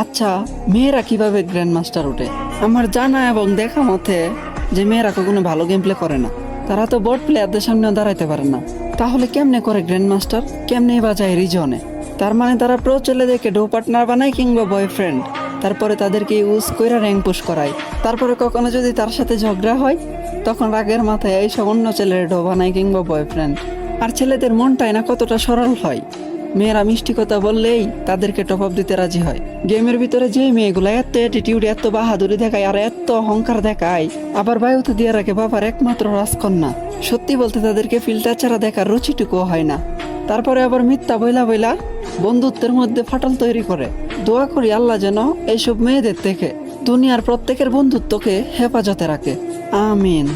আচ্ছা, মেয়েরা কিভাবে গ্র্যান্ড মাস্টার ওঠে? আমার জানা এবং দেখা মতে যে মেয়েরা কখনো ভালো গেম প্লে করে না, তারা তো বোর্ড প্লেয়ারদের সামনেও দাঁড়াইতে পারে না, তাহলে কেমনে করে গ্র্যান্ড মাস্টার? কেমনে বা যায় রিজনে? তার মানে তারা প্রো ছেলেদেরকে ডো পার্টনার বানায় কিংবা বয়ফ্রেন্ড, তারপরে তাদেরকে ইউজ কইরা র্যাঙ্ক পুশ করায়। তারপরে কখনো যদি তার সাথে ঝগড়া হয়, তখন রাগের মাথায় এইসব অন্য ছেলের ডো বানায় কিংবা বয়ফ্রেন্ড। আর ছেলেদের মনটাই না কতটা সরল হয়, মেয়েরা মিষ্টি কথা বললেই তাদেরকে টপ আপ দিতে রাজি হয়। গেমের ভিতরে যে মেয়েগুলো এত অ্যাটিটিউড, এত বাহাদুরি দেখায় আর এত অহংকার দেখায়, আবার বায়ুতে দিয়ে রাখে বাবার একমাত্র রাজকন্যা, সত্যি বলতে তাদেরকে ফিল্টার ছাড়া দেখার রুচিটুকুও হয় না। তারপরে আবার মিথ্যা বইলা বইলা বন্ধুত্বের মধ্যে ফাটল তৈরি করে। দোয়া করি আল্লাহ যেন এইসব মেয়েদের থেকে দুনিয়ার প্রত্যেকের বন্ধুত্বকে হেফাজতে রাখে। আমিন।